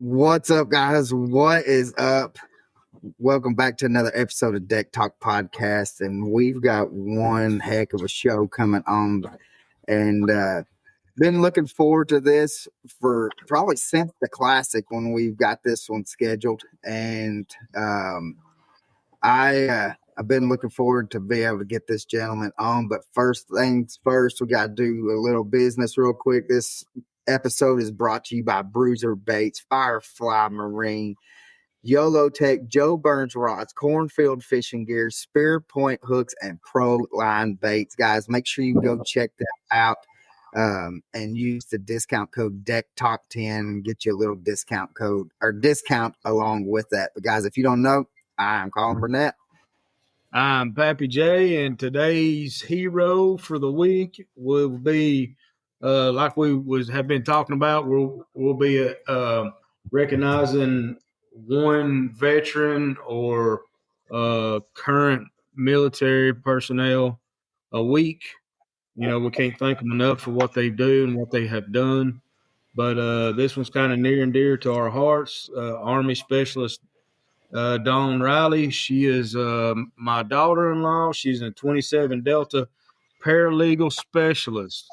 What's up, guys? What is up? Welcome back to another episode of Deck Talk Podcast, and we've got one heck of a show coming on, and been looking forward to this for probably since the Classic when we've got this one scheduled, and I've been looking forward to be able to get this gentleman on. But first things first, we got to do a little business real quick. This episode is brought to you by Bruiser Baits, FireFly Marine, YOLO Tech, Joe Burns Rods, Cornfield Fishing Gear, Spearpoint Hooks, and Pro Line Baits. Guys, make sure you go check that out and use the discount code DECKTALK10 and get you a little discount code or discount along with that. But guys, if you don't know, I'm Colin Burnett. I'm Pappy J, and today's hero for the week will be, like we have been talking about, we'll be recognizing one veteran or current military personnel a week. You know, we can't thank them enough for what they do and what they have done. But this one's kind of near and dear to our hearts. Army Specialist Dawn Riley. She is my daughter-in-law. She's a 27 Delta paralegal specialist.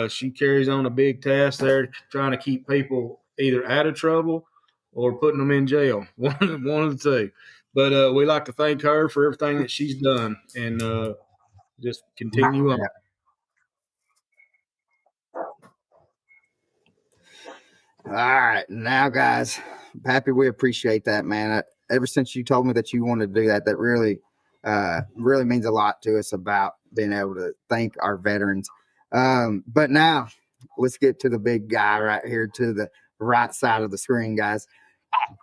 She carries on a big task there, trying to keep people either out of trouble or putting them in jail. One of the two. But we like to thank her for everything that she's done, and just continue on. All right, now, guys, Pappy, we appreciate that, man. Ever since you told me that you wanted to do that, that really means a lot to us about being able to thank our veterans. But now, let's get to the big guy right here to the right side of the screen, guys.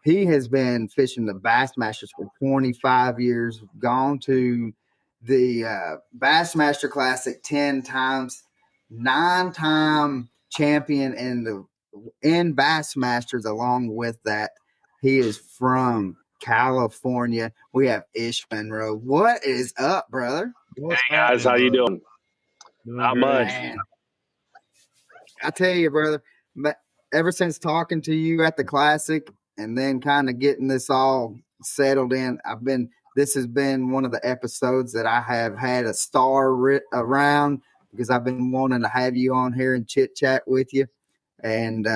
He has been fishing the Bassmasters for 25 years, gone to the Bassmaster Classic 10 times, 9-time champion in Bassmasters. Along with that, he is from California. We have Ish Monroe. What is up, brother? Hey guys, how you doing? Not much. Man, I tell you, brother, ever since talking to you at the Classic and then kind of getting this all settled in, this has been one of the episodes that I have had a star around because I've been wanting to have you on here and chit chat with you. And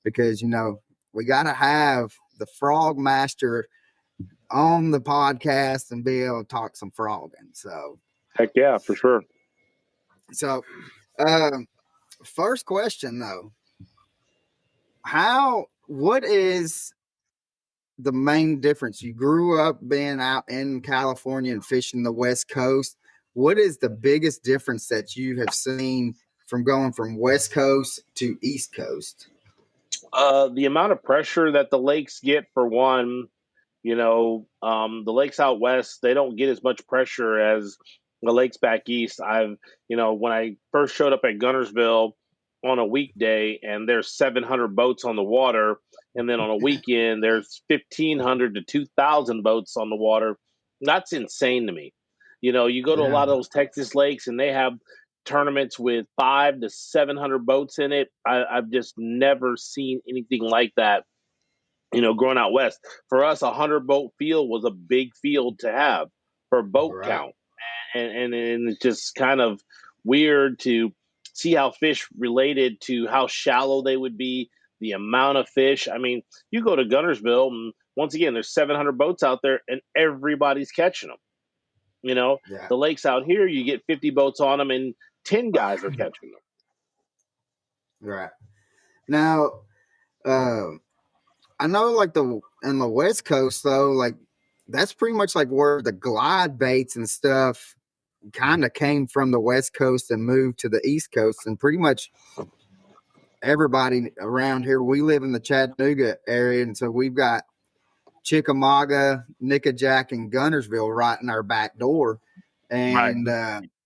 because, you know, we got to have the Frog Master on the podcast and be able to talk some frogging. So, heck yeah, for sure. So, first question though, what is the main difference? You grew up being out in California and fishing the West Coast. What is the biggest difference that you have seen from going from West Coast to East Coast? The amount of pressure that the lakes get, for one. You know, the lakes out west, they don't get as much pressure as the lakes back east. When I first showed up at Guntersville on a weekday and there's 700 boats on the water, and then on a weekend there's 1,500 to 2,000 boats on the water, that's insane to me. You know, you go to a lot of those Texas lakes and they have tournaments with 500 to 700 boats in it. I've just never seen anything like that. You know, growing out west, for us, 100-boat field was a big field to have for boat count. And it's just kind of weird to see how fish related to how shallow they would be, the amount of fish. I mean, you go to Guntersville, and once again, there's 700 boats out there, and everybody's catching them. You know, the lakes out here, you get 50 boats on them, and 10 guys are catching them. Right. Now, I know, like in the West Coast, though, like that's pretty much like where the glide baits and stuff kind of came from the West Coast and moved to the East Coast. And pretty much everybody around here, we live in the Chattanooga area, and so we've got Chickamauga, Nickajack, and Guntersville right in our back door. And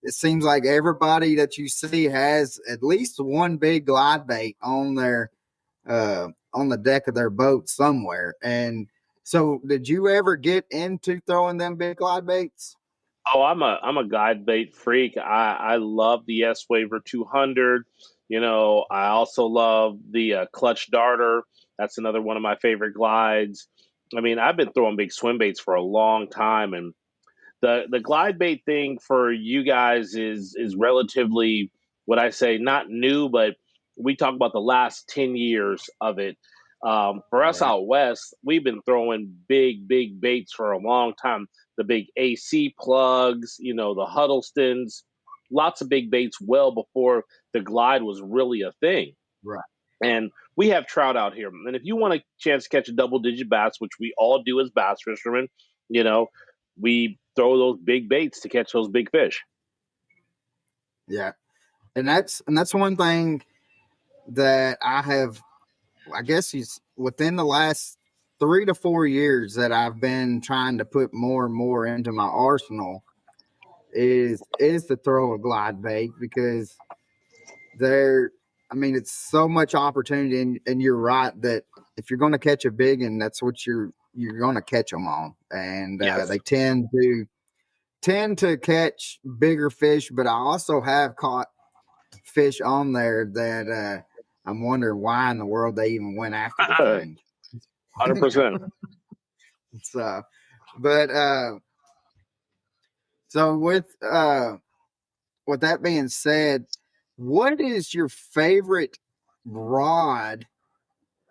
it seems like everybody that you see has at least one big glide bait on their on the deck of their boat somewhere. And so did you ever get into throwing them big glide baits? Oh, I'm a guide bait freak. I love the S-Waver 200. You know, I also love the clutch darter. That's another one of my favorite glides. I mean, I've been throwing big swim baits for a long time, and the glide bait thing for you guys is relatively, what I say, not new, but we talk about the last 10 years of it. For us Right. out west, we've been throwing big baits for a long time. The big AC plugs, the Huddlestons, lots of big baits well before the glide was really a thing. Right. And we have trout out here. And if you want a chance to catch a double-digit bass, which we all do as bass fishermen, we throw those big baits to catch those big fish. Yeah. And that's one thing that I guess he's within the last 3 to 4 years that I've been trying to put more and more into my arsenal is to throw a glide bait, because it's so much opportunity, and you're right that if you're going to catch a big one, that's what you're going to catch them on. And Yes. they tend to catch bigger fish, but I also have caught fish on there that I'm wondering why in the world they even went after the thing. 100%. So, but so with that being said, what is your favorite rod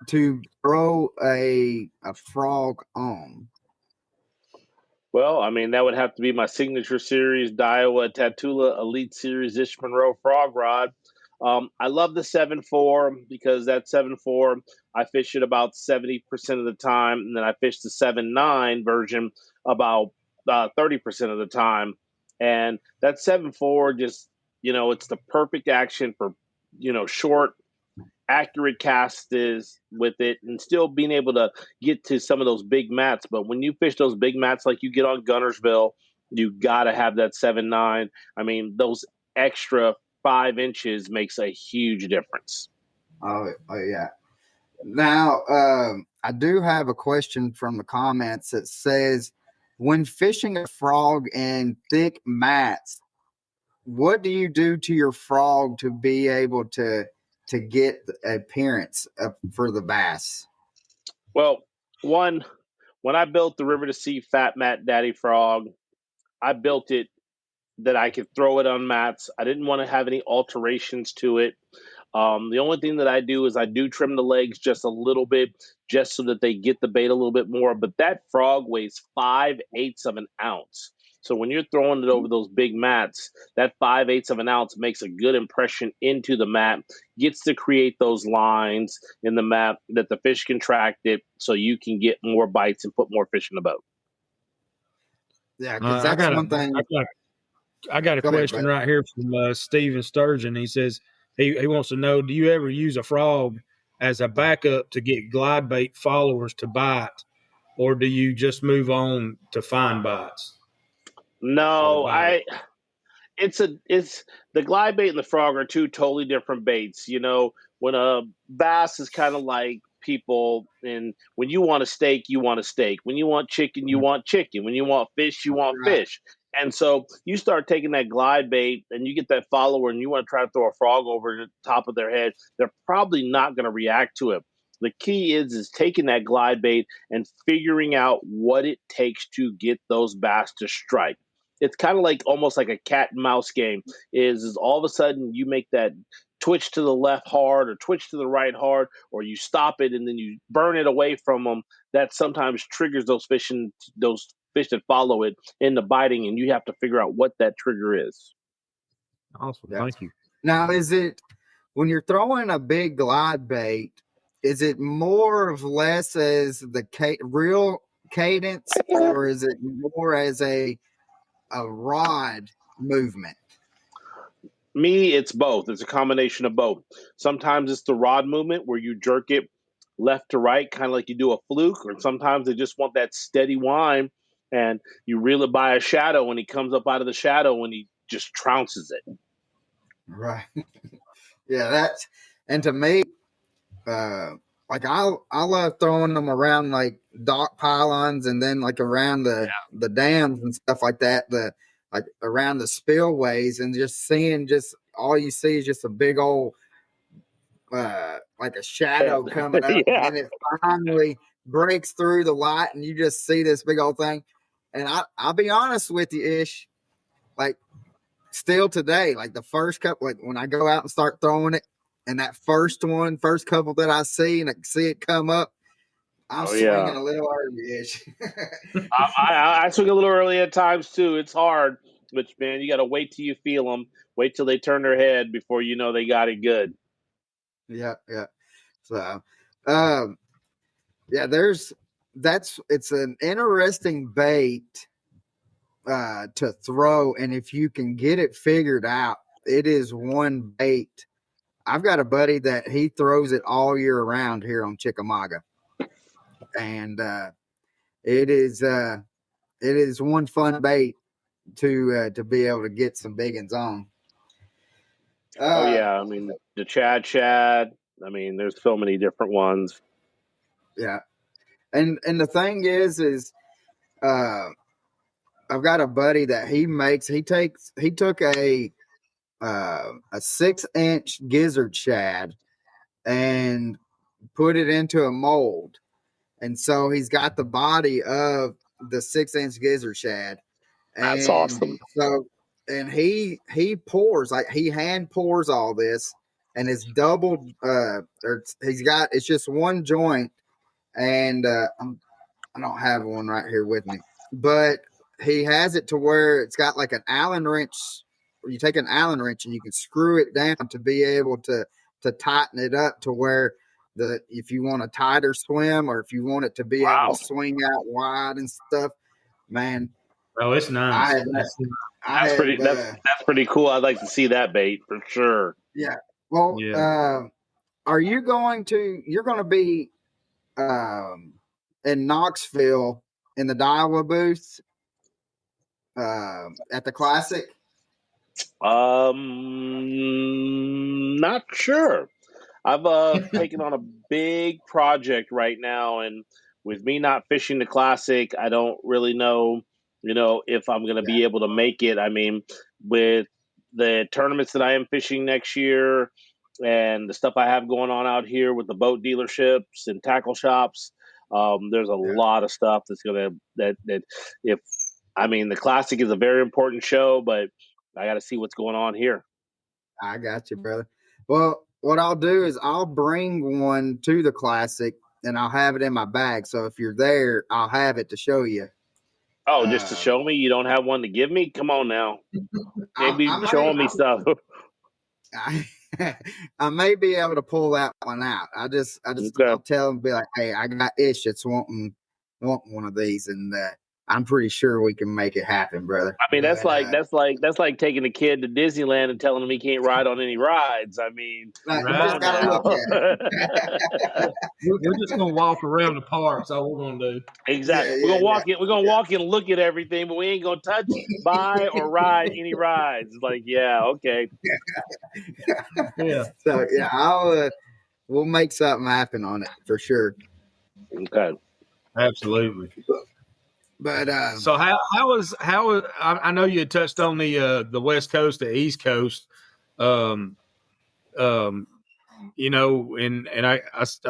to throw a frog on? Well, that would have to be my signature series, Daiwa Tatula Elite Series Ish Monroe Frog Rod. I love the 7.4 because that 7.4, I fish it about 70% of the time, and then I fish the 7.9 version about 30% of the time. And that 7.4 just, it's the perfect action for, short, accurate cast is with it, and still being able to get to some of those big mats. But when you fish those big mats like you get on Gunnersville, you got to have that 7.9. Those extra 5 inches makes a huge difference. Oh yeah. Now, I do have a question from the comments that says, when fishing a frog in thick mats, what do you do to your frog to be able to get the appearance for the bass? Well, when I built the River to Sea Fat Mat Daddy Frog, I built it that I could throw it on mats. I didn't want to have any alterations to it. The only thing that I do is I do trim the legs just a little bit, just so that they get the bait a little bit more. But that frog weighs 5/8 of an ounce. So when you're throwing it over those big mats, that 5/8 of an ounce makes a good impression into the mat, gets to create those lines in the mat that the fish can track it, so you can get more bites and put more fish in the boat. Yeah, because that's one thing. I got a question right here from Steven Sturgeon. He says he wants to know, do you ever use a frog as a backup to get glide bait followers to bite, or do you just move on to find bites? No, it's the glide bait and the frog are two totally different baits. When a bass is kind of like people, and when you want a steak, you want a steak. When you want chicken, you want chicken. When you want fish, you want fish. And so you start taking that glide bait and you get that follower and you want to try to throw a frog over the top of their head, they're probably not going to react to it. The key is taking that glide bait and figuring out what it takes to get those bass to strike. It's kind of like almost like a cat and mouse game. Is all of a sudden you make that twitch to the left hard or twitch to the right hard, or you stop it and then you burn it away from them. That sometimes triggers those fish that follow it into biting, and you have to figure out what that trigger is. Awesome. Yeah. Thank you. Now, is it, when you're throwing a big glide bait, is it more or less as the real cadence, or is it more as a rod movement? Me, it's both. It's a combination of both. Sometimes it's the rod movement where you jerk it left to right, kind of like you do a fluke, or sometimes they just want that steady whine, and you reel it by a shadow, and he comes up out of the shadow and he just trounces it. Right. Yeah, and to me, like I love throwing them around like dock pylons, and then like around the dams and stuff like that, like around the spillways, and just seeing, just all you see is just a big old like a shadow coming up, Yeah. and then it finally breaks through the light, and you just see this big old thing. And I'll be honest with you, Ish, like still today, like the first couple, like when I go out and start throwing it, and that first couple that I see, and I see it come up, I'm swinging a little early-ish. I swing a little early at times too. It's hard, but man, you got to wait till you feel them. Wait till they turn their head before you know they got it good. Yeah. So, yeah, it's an interesting bait to throw, and if you can get it figured out, it is one bait. I've got a buddy that he throws it all year round here on Chickamauga, and it is one fun bait to be able to get some big ones on. Oh yeah, I mean the Chad. I mean, there's so many different ones. Yeah, and the thing is I've got a buddy that he took a 6-inch gizzard shad and put it into a mold, and so he's got the body of the 6-inch gizzard shad. That's And awesome. so, and he pours, like he hand pours all this, and it's doubled. It's just one joint, and I don't have one right here with me, but he has it to where it's got like an Allen wrench. Where you take an Allen wrench and you can screw it down to be able to tighten it up to where if you want a tighter swim, or if you want it to be able to swing out wide and stuff, man. Oh, it's nice. That's pretty cool. I'd like to see that bait for sure. Yeah. Well, are you going to? You're going to be in Knoxville in the Daiwa booth at the Classic. Not sure. I've taken on a big project right now, and with me not fishing the Classic, I don't really know, if I'm going to be able to make it. I mean, with the tournaments that I am fishing next year and the stuff I have going on out here with the boat dealerships and tackle shops, there's a lot of stuff that's going to, the Classic is a very important show, but I got to see what's going on here. I got you, brother. Well, what I'll do is I'll bring one to the Classic, and I'll have it in my bag. So if you're there, I'll have it to show you. Oh, just to show me? You don't have one to give me? Come on now. Maybe showing me stuff. I may be able to pull that one out. I'll tell them, be like, hey, I got Ish that's wanting one of these, and I'm pretty sure we can make it happen, brother. I mean, that's like taking a kid to Disneyland and telling him he can't ride on any rides. I mean, you just gotta look at it. We're just gonna walk around the park. That's all we're gonna do. Exactly. We're gonna walk in and look at everything, but we ain't gonna touch, buy, or ride any rides. It's like, okay. Yeah. So we'll make something happen on it for sure. Okay. Absolutely. But so how was I know you had touched on the West Coast, the East Coast, and I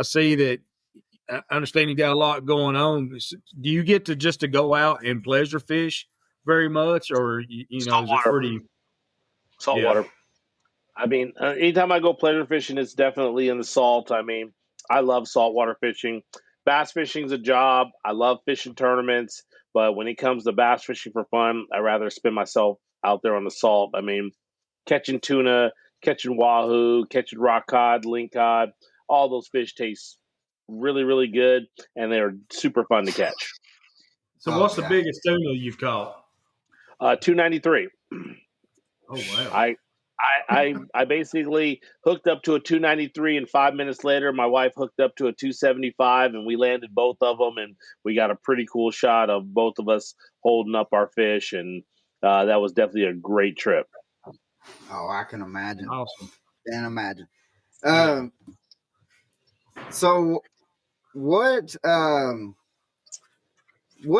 see that. I understand you got a lot going on. Do you get to go out and pleasure fish very much, or is it pretty saltwater? I mean, anytime I go pleasure fishing, it's definitely in the salt. I mean, I love saltwater fishing. Bass fishing is a job. I love fishing tournaments, but when it comes to bass fishing for fun, I'd rather spend myself out there on the salt. I mean, catching tuna, catching wahoo, catching rock cod, lingcod, all those fish taste really, really good, and they're super fun to catch. So what's the biggest tuna you've caught? 293. Oh, wow. I basically hooked up to a 293, and 5 minutes later, my wife hooked up to a 275, and we landed both of them, and we got a pretty cool shot of both of us holding up our fish, and that was definitely a great trip. Oh, I can imagine. Awesome. Can imagine. So what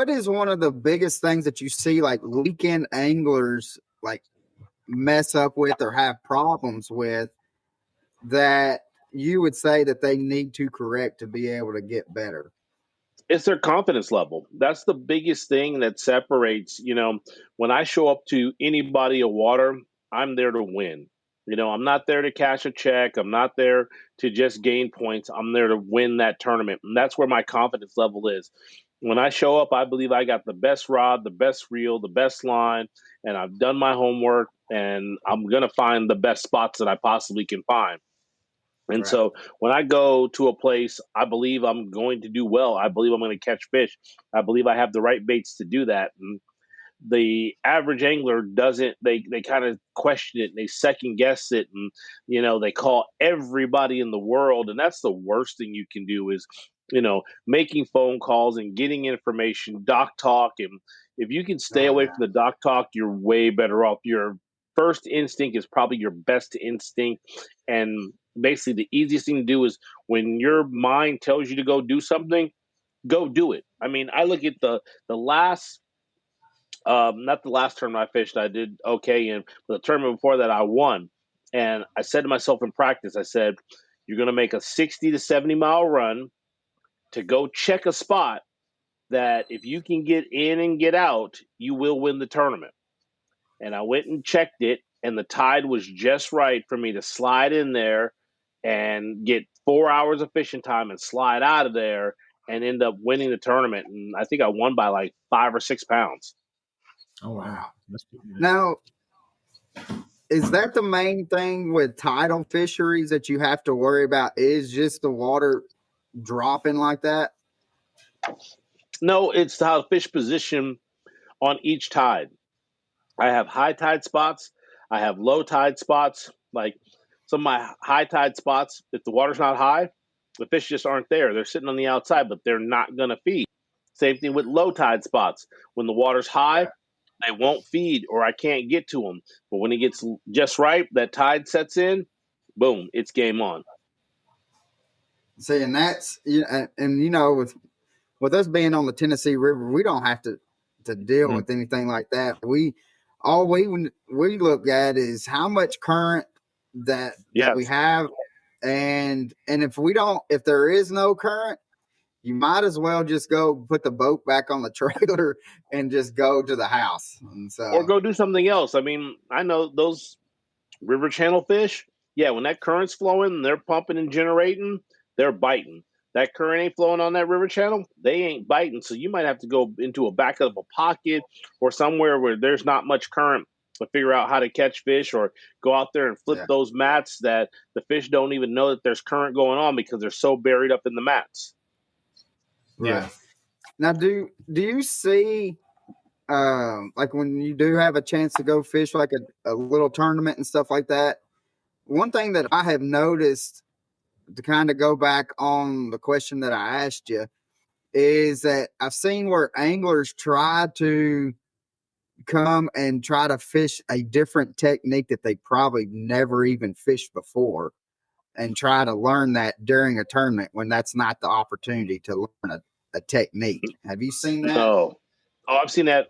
is one of the biggest things that you see like weekend anglers like mess up with or have problems with that you would say that they need to correct to be able to get better? It's their confidence level. That's the biggest thing that separates, when I show up to any body of water, I'm there to win. I'm not there to cash a check. I'm not there to just gain points. I'm there to win that tournament. And that's where my confidence level is. When I show up, I believe I got the best rod, the best reel, the best line, and I've done my homework, and I'm going to find the best spots that I possibly can find. And Right. so when I go to a place, I believe I'm going to do well. I believe I'm going to catch fish. I believe I have the right baits to do that. And the average angler doesn't. They kind of question it and they second guess it, and they call everybody in the world. And that's the worst thing you can do is making phone calls and getting information, doc talk. And if you can stay away from the doc talk, you're way better off. Your first instinct is probably your best instinct. And basically the easiest thing to do is when your mind tells you to go do something, go do it. I mean, I look at the last not the last tournament I fished, I did okay in, but the tournament before that I won. And I said to myself in practice, I said, you're going to make a 60 to 70-mile run to go check a spot that if you can get in and get out, you will win the tournament. And I went and checked it, and the tide was just right for me to slide in there and get 4 hours of fishing time and slide out of there and end up winning the tournament. And I think I won by like 5 or 6 pounds. Oh, wow. That's good. Now, is that the main thing with tidal fisheries that you have to worry about, is just the water dropping like that? No, it's how fish position on each tide. I have high tide spots. I have low tide spots. Like some of my high tide spots, if the water's not high, the fish just aren't there. They're sitting on the outside, but they're not going to feed. Same thing with low tide spots. When the water's high, they won't feed or I can't get to them. But when it gets just right, that tide sets in, boom, it's game on. See, and that's, with us being on the Tennessee River, we don't have to deal with anything like that. All we look at is how much current that we have, and if there is no current, you might as well just go put the boat back on the trailer and just go to the house. And so, or go do something else. I mean, I know those river channel fish. Yeah, when that current's flowing and they're pumping and generating, they're biting. That current ain't flowing on that river channel, they ain't biting. So you might have to go into a back of a pocket or somewhere where there's not much current to figure out how to catch fish, or go out there and flip those mats that the fish don't even know that there's current going on because they're so buried up in the mats. Right. Yeah. Now, do you see, like when you do have a chance to go fish like a little tournament and stuff like that, one thing that I have noticed, to kind of go back on the question that I asked you, is that I've seen where anglers try to come and try to fish a different technique that they probably never even fished before, and try to learn that during a tournament when that's not the opportunity to learn a technique. Have you seen that? Oh, I've seen that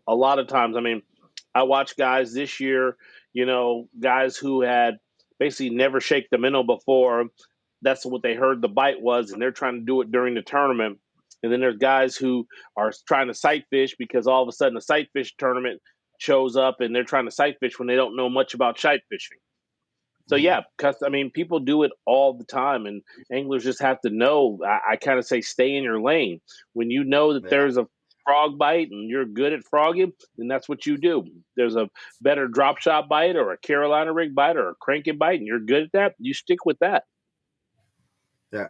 a lot of times. I mean, I watched guys this year, guys who had basically never shaked the minnow before. That's what they heard the bite was, and they're trying to do it during the tournament. And then there's guys who are trying to sight fish because all of a sudden a sight fish tournament shows up and they're trying to sight fish when they don't know much about sight fishing. So yeah, because I mean, people do it all the time, and anglers just have to know. I kind of say, stay in your lane. When you know that there's a frog bite and you're good at frogging, then that's what you do. There's a better drop shot bite or a Carolina rig bite or a cranking bite, and you're good at that. You stick with that. Yeah.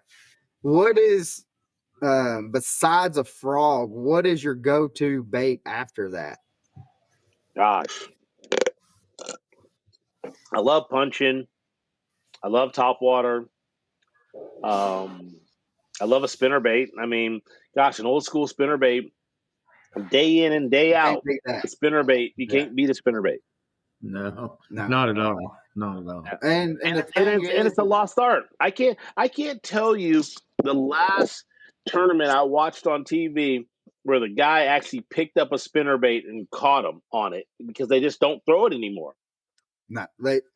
What is, besides a frog, what is your go-to bait after that? Gosh, I love punching. I love topwater. I love a spinner bait. I mean, gosh, an old school spinner bait, day in and day out. A spinner bait, you can't beat a spinner bait. No, not at all. Not at all. And it's a lost art. I can't tell you the last tournament I watched on TV where the guy actually picked up a spinner bait and caught him on it, because they just don't throw it anymore.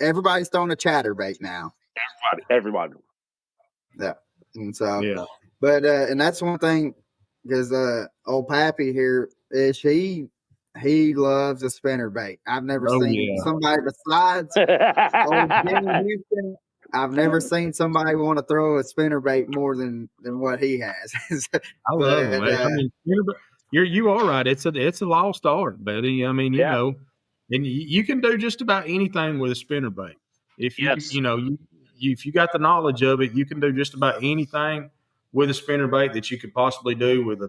Everybody's throwing a chatterbait now. Everybody. Yeah. And so, Yeah. but, and that's one thing, because, old Pappy here is he loves a spinner bait. I've never Oh seen yeah. somebody besides old Jimmy Houston. I've never seen somebody want to throw a spinner bait more than what he has. I love them. But, I mean, you are right. It's a lost art, buddy. I mean, you Yeah. know, and you can do just about anything with a spinner bait. If Yes. if you got the knowledge of it, you can do just about anything with a spinner bait that you could possibly do with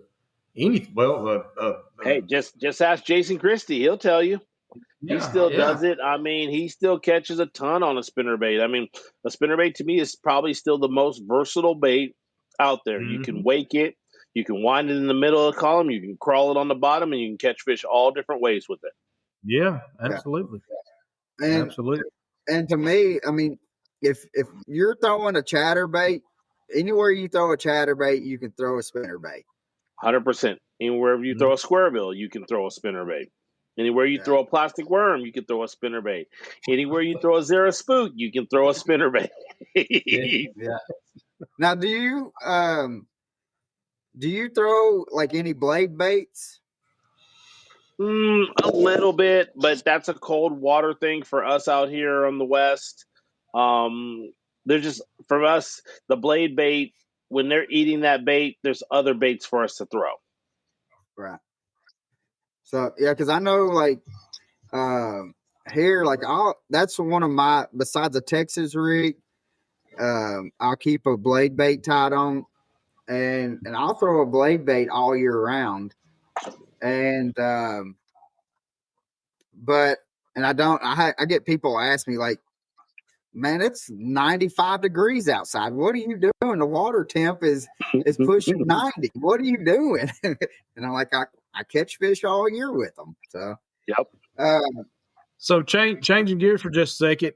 Hey, just ask Jason Christie. He'll tell you. He still does it. I mean, he still catches a ton on a spinnerbait. I mean, a spinnerbait to me is probably still the most versatile bait out there. You can wake it, you can wind it in the middle of the column, you can crawl it on the bottom, and you can catch fish all different ways with it. Yeah, absolutely. and Absolutely. and to me, I mean, if you're throwing a chatterbait, anywhere you throw a chatterbait, you can throw a spinnerbait. 100%. Anywhere you throw a square bill, you can throw a spinnerbait. Anywhere you throw a plastic worm, you can throw a spinnerbait. Anywhere you throw a Zara spook, you can throw a spinnerbait. Yeah. Now, do you throw like any blade baits? A little bit, but that's a cold water thing for us out here on the West. There's just, for us, the blade bait, when they're eating that bait, there's other baits for us to throw. Right. So yeah, because I know like here, like that's one of my, besides a Texas rig, I'll keep a blade bait tied on, and I'll throw a blade bait all year round. And but and I get people ask me like, man, it's 95 degrees outside. What are you doing? The water temp is pushing 90. What are you doing? And I'm like, I catch fish all year with them. So Yep. So changing gears for just a second,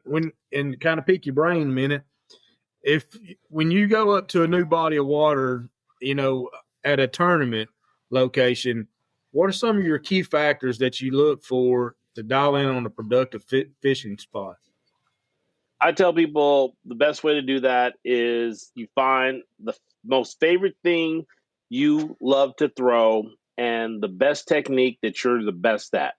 and kind of pick your brain a minute. When you go up to a new body of water, at a tournament location, what are some of your key factors that you look for to dial in on a productive fishing spot? I tell people the best way to do that is you find the most favorite thing you love to throw and the best technique that you're the best at.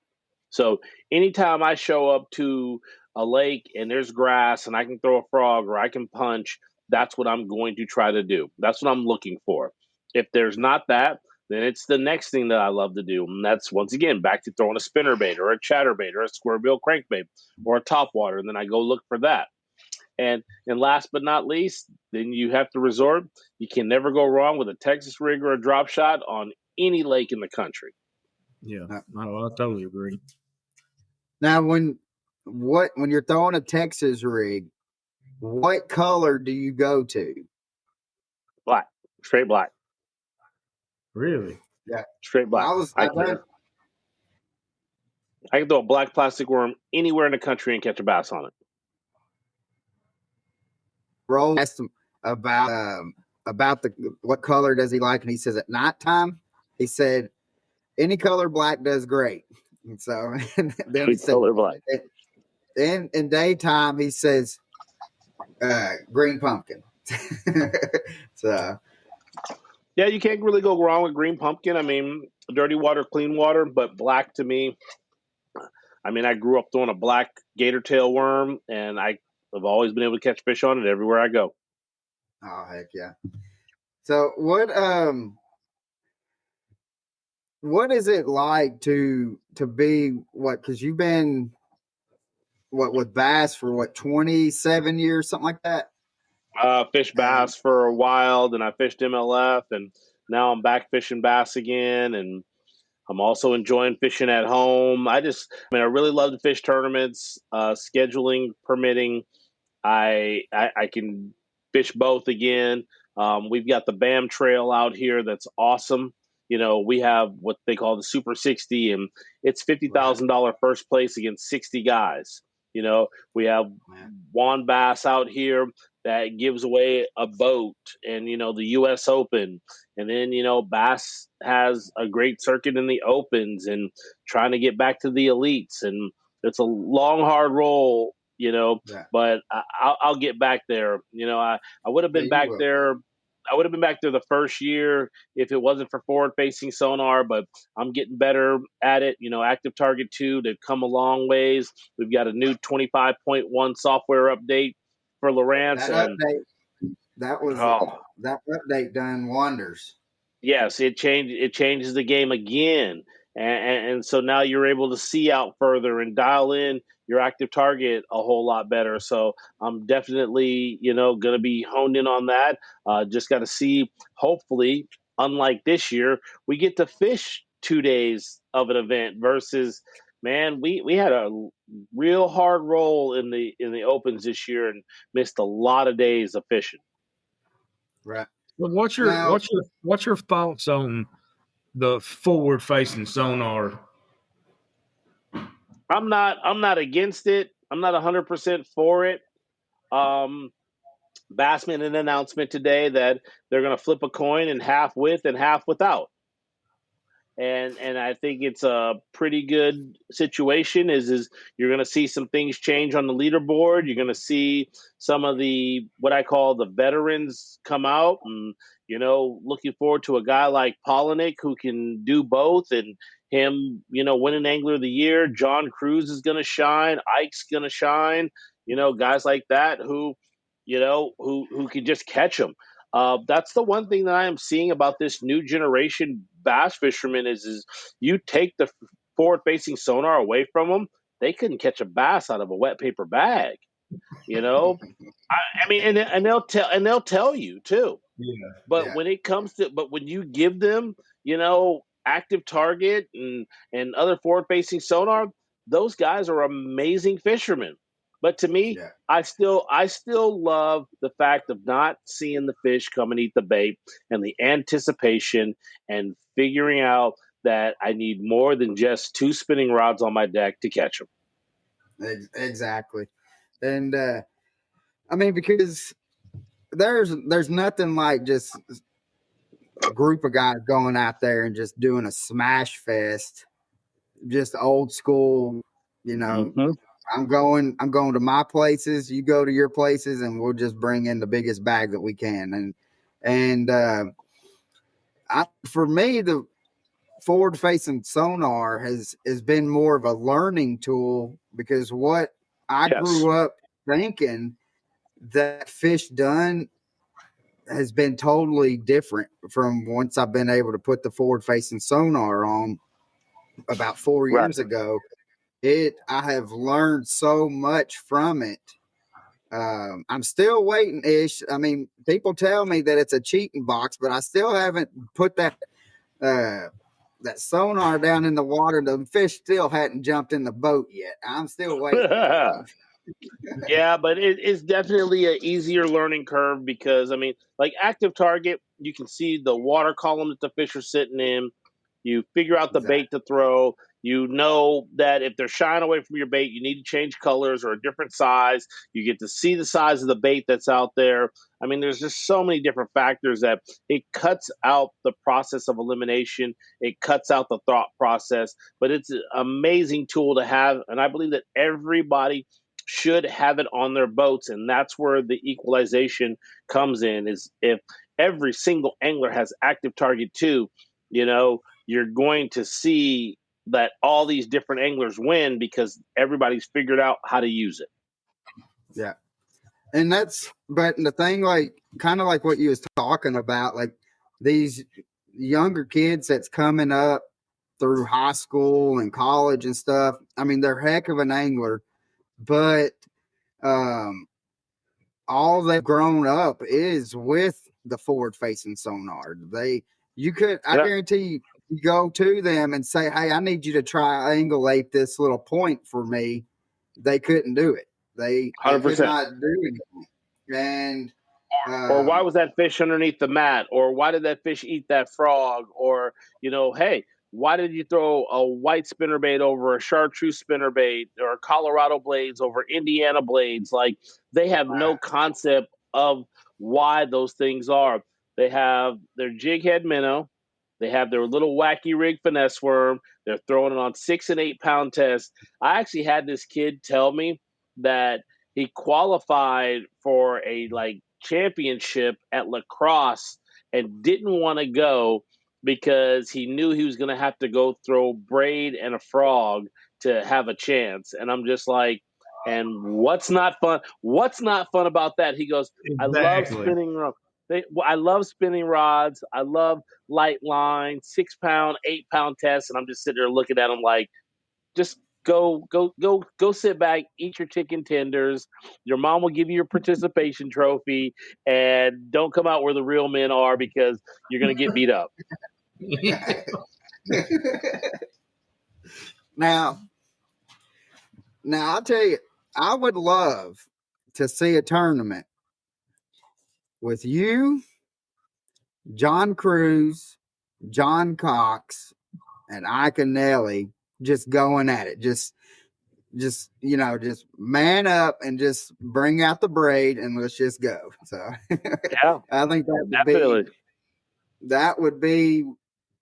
So anytime I show up to a lake and there's grass and I can throw a frog or I can punch, that's what I'm going to try to do. That's what I'm looking for. If there's not that, then it's the next thing that I love to do. And that's, once again, back to throwing a spinnerbait or a chatterbait or a square-bill crankbait or a topwater. And then I go look for that. And last but not least, then you have to resort. You can never go wrong with a Texas rig or a drop shot on any lake in the country. Yeah, no, I totally agree. Now, when you're throwing a Texas rig, what color do you go to? Black, straight black. Really? Yeah, straight black. I can throw a black plastic worm anywhere in the country and catch a bass on it. Roll asked him about what color does he like, and he says at nighttime, he said any color black does great. And so and then he said color black. In daytime he says green pumpkin. So yeah, you can't really go wrong with green pumpkin. I mean, dirty water, clean water, but black to me. I mean, I grew up throwing a black gator tail worm, and I've always been able to catch fish on it everywhere I go. Oh heck yeah! So what is it like to be what? Because you've been with bass for 27 years, something like that. Fished bass for a while, then I fished MLF, and now I'm back fishing bass again, and I'm also enjoying fishing at home. I really love to fish tournaments, scheduling permitting. I can fish both again. We've got the BAM Trail out here that's awesome. We have what they call the Super 60, and it's $50,000 first place against 60 guys. We have Juan Bass out here that gives away a boat, and the U.S. Open, and then Bass has a great circuit in the Opens and trying to get back to the elites, and it's a long, hard roll Yeah. but I'll get back there. I would have Yeah, been you back will. there. I would have been back there the first year if it wasn't for forward facing sonar, but I'm getting better at it. Active Target 2, they've come a long ways. We've got a new 25.1 software update for Lowrance, That and update, that was oh, that update done wonders. yes, it changes the game again, and so now you're able to see out further and dial in your active target a whole lot better. So I'm definitely going to be honed in on that. Just got to see. Hopefully, unlike this year, we get to fish 2 days of an event versus. Man, we had a real hard roll in the opens this year and missed a lot of days of fishing. Right. But what's Now, your thoughts on the forward facing sonar? I'm not against it. I'm not 100% for it. Um, Bass made an announcement today that they're going to flip a coin in half with and half without. And I think it's a pretty good situation. Is you're going to see some things change on the leaderboard. You're going to see some of the what I call the veterans come out, and looking forward to a guy like Polinick who can do both, and him winning Angler of the Year. John Cruz is going to shine. Ike's going to shine. Guys like that who who can just catch them. That's the one thing that I am seeing about this new generation bass fishermen is you take the forward facing sonar away from them, they couldn't catch a bass out of a wet paper bag. I mean, and they'll tell you too. Yeah. But yeah, when you give them, active target and other forward facing sonar, those guys are amazing fishermen. But to me, yeah, I still love the fact of not seeing the fish come and eat the bait and the anticipation and figuring out that I need more than just 2 spinning rods on my deck to catch them. exactly. And I mean, because there's nothing like just a group of guys going out there and just doing a smash fest, just old school. You know, Mm-hmm. I'm going to my places, you go to your places, and we'll just bring in the biggest bag that we can. And for me, the forward facing sonar has been more of a learning tool, because what I Yes. grew up thinking that fish done has been totally different from once I've been able to put the forward facing sonar on about 4 Right. years ago. I have learned so much from it. I'm still waiting ish. I mean, people tell me that it's a cheating box, but I still haven't put that sonar down in the water. The fish still hadn't jumped in the boat yet. I'm still waiting on that one. Yeah, but it's definitely an easier learning curve because I mean, like active target, you can see the water column that the fish are sitting in. You figure out the Exactly. bait to throw. You know that if they're shying away from your bait, you need to change colors or a different size. You get to see the size of the bait that's out there. I mean, there's just so many different factors that it cuts out the process of elimination. It cuts out the thought process, but it's an amazing tool to have. And I believe that everybody should have it on their boats. And that's where the equalization comes in is if every single angler has active target 2, you're going to see that all these different anglers win because everybody's figured out how to use it. Yeah. But the thing, like, kind of like what you was talking about, like these younger kids that's coming up through high school and college and stuff. I mean, they're heck of an angler, but um, all they've grown up is with the forward facing sonar. I Yeah, guarantee you go to them and say, "Hey, I need you to triangulate this little point for me." They couldn't do it. They could 100%. not do it. And Or why um, was that fish underneath the mat? Or why did that fish eat that frog? Or, hey, why did you throw a white spinnerbait over a chartreuse spinnerbait or Colorado blades over Indiana blades? Like they have no concept of why those things are. They have their jig head minnow. They have their little wacky rig finesse worm. They're throwing it on 6 and 8 pound tests. I actually had this kid tell me that he qualified for a like championship at lacrosse and didn't want to go because he knew he was going to have to go throw braid and a frog to have a chance. And I'm just like, and what's not fun? What's not fun about that? He goes, I love Exactly. spinning rods. I love spinning rods. I love light line, 6 pound, 8 pound tests. And I'm just sitting there looking at him like, just go sit back, eat your chicken tenders. Your mom will give you your participation trophy, and don't come out where the real men are because you're going to get beat up. Now I'll tell you, I would love to see a tournament with you, John Cruz, John Cox, and Ike and Nelly just going at it. Just man up and just bring out the braid and let's just go. So Yeah, I think that would be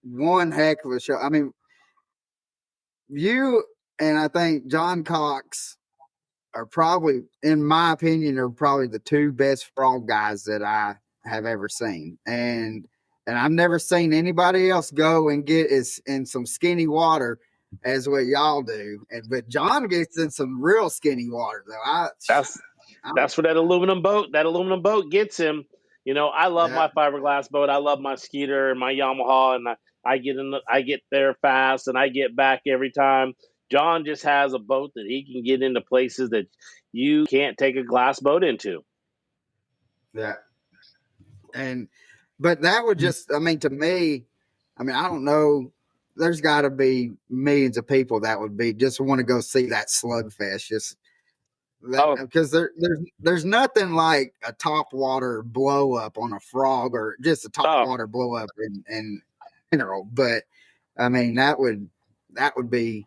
one heck of a show. I mean, you and I think John Cox are probably, in my opinion, are probably the two best frog guys that I have ever seen. And I've never seen anybody else go and get in some skinny water as what y'all do. But John gets in some real skinny water though. That's where that aluminum boat gets him. You know, I love my fiberglass boat. I love my Skeeter and my Yamaha, and I get there fast and I get back every time. John just has a boat that he can get into places that you can't take a glass boat into. Yeah. But that would just, I mean, to me, I mean, I don't know. There's got to be millions of people that would be just want to go see that slugfest. Just because there's nothing like a top water blow up on a frog or just a top water blow up in general. But I mean, that would be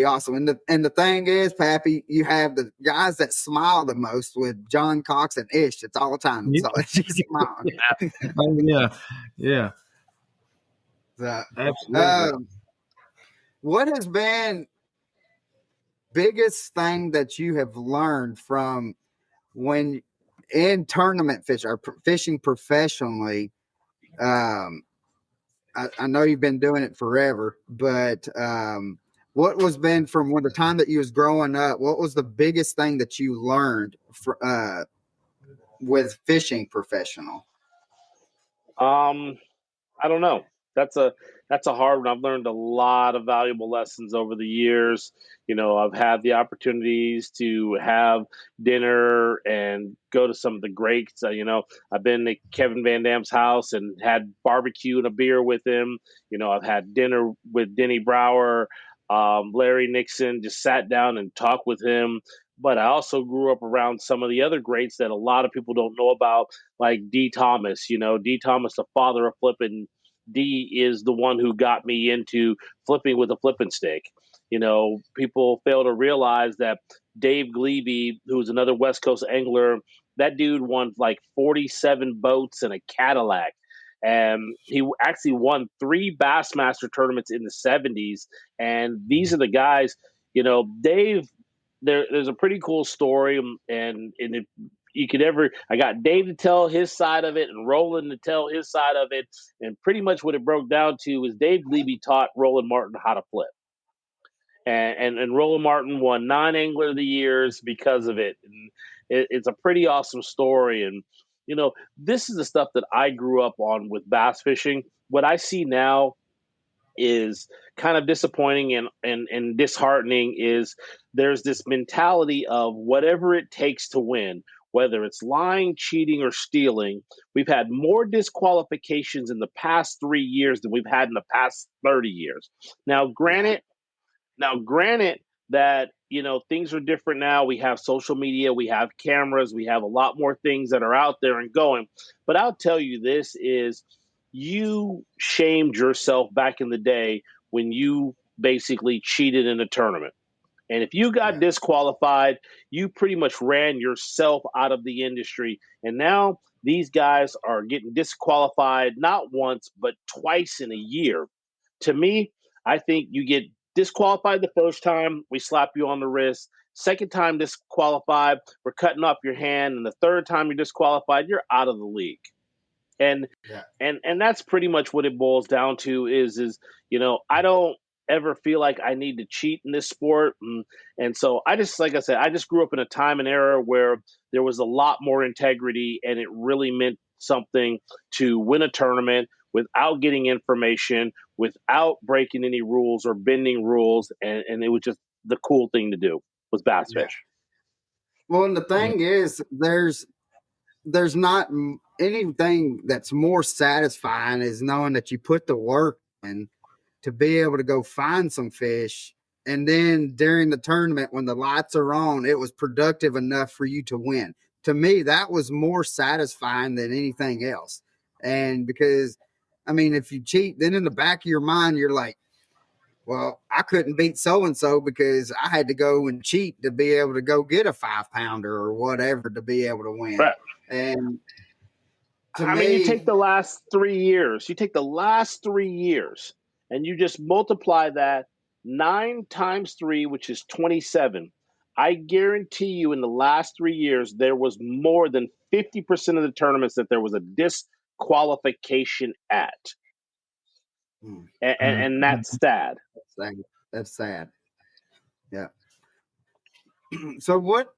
awesome. And the thing is, Pappy, you have the guys that smile the most with John Cox and Ish. It's all the time. So it's just smiling. Yeah. So, Absolutely. what has been biggest thing that you have learned from when in tournament fishing or fishing professionally? I know you've been doing it forever, but what was been from when the time that you was growing up? What was the biggest thing that you learned with fishing professional? I don't know. That's a hard one. I've learned a lot of valuable lessons over the years. You know, I've had the opportunities to have dinner and go to some of the greats. You know, I've been to Kevin Van Dam's house and had barbecue and a beer with him. You know, I've had dinner with Denny Brower, Larry Nixon, just sat down and talked with him. But I also grew up around some of the other greats that a lot of people don't know about, like D. Thomas. You know, D. Thomas, the father of flipping. D is the one who got me into flipping with a flipping stick. You know, people fail to realize that Dave Glebe, who's another West Coast angler, that dude won like 47 boats and a Cadillac. And he actually won 3 Bassmaster tournaments in the 70s. And these are the guys, you know, Dave, there's a pretty cool story. And if you could ever, I got Dave to tell his side of it and Roland to tell his side of it. And pretty much what it broke down to is Dave Glebe taught Roland Martin how to flip. And Roland Martin won 9 Angler of the Years because of it. And it's a pretty awesome story. And, you know, this is the stuff that I grew up on with bass fishing. What I see now is kind of disappointing and disheartening is there's this mentality of whatever it takes to win, whether it's lying, cheating, or stealing. We've had more disqualifications in the past 3 years than we've had in the past 30 years. Now, granted that, you know, things are different now. We have social media, we have cameras, we have a lot more things that are out there and going. But I'll tell you this is, you shamed yourself back in the day when you basically cheated in a tournament. And if you got disqualified, you pretty much ran yourself out of the industry. And now these guys are getting disqualified not once, but twice in a year. To me, I think you get disqualified the first time, we slap you on the wrist. Second time disqualified, we're cutting off your hand, and the third time you're disqualified, you're out of the league. And Yeah. and that's pretty much what it boils down to is I don't ever feel like I need to cheat in this sport. And so I just, like I said, I just grew up in a time and era where there was a lot more integrity, and it really meant something to win a tournament without getting information, without breaking any rules or bending rules. And it was just the cool thing to do was bass fish. Well, and the thing is, there's not anything that's more satisfying is knowing that you put the work in to be able to go find some fish. And then during the tournament, when the lights are on, it was productive enough for you to win. To me, that was more satisfying than anything else. And because, I mean, if you cheat, then in the back of your mind, you're like, well, I couldn't beat so-and-so because I had to go and cheat to be able to go get a 5-pounder or whatever to be able to win. Right. And I mean, you take the last 3 years, and you just multiply that 9 times 3, which is 27. I guarantee you in the last 3 years, there was more than 50% of the tournaments that there was a disqualification at. And that's sad. That's sad. Yeah. So what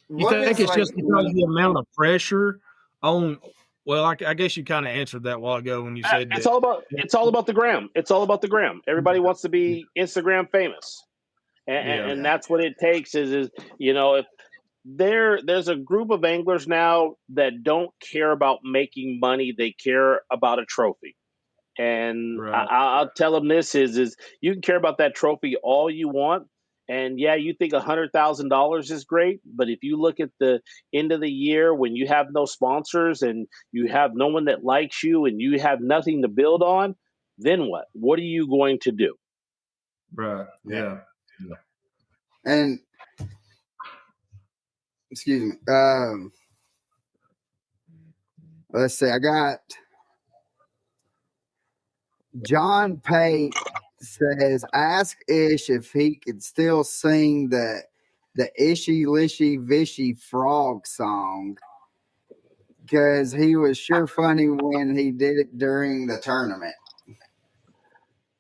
You think it's just because of the amount of pressure on? Well, I guess you kind of answered that a while ago when you said it's all about the gram. It's all about the gram. Everybody wants to be Instagram famous, and that's what it takes. Is if there's a group of anglers now that don't care about making money, they care about a trophy. And I'll tell them this is you can care about that trophy all you want. And yeah, you think $100,000 is great, but if you look at the end of the year when you have no sponsors and you have no one that likes you and you have nothing to build on, then what? What are you going to do? Right. Yeah. And excuse me. Let's see. I got John Pate says, ask Ish if he could still sing the Ishy Lishy Vishy Frog song, because he was sure funny when he did it during the tournament.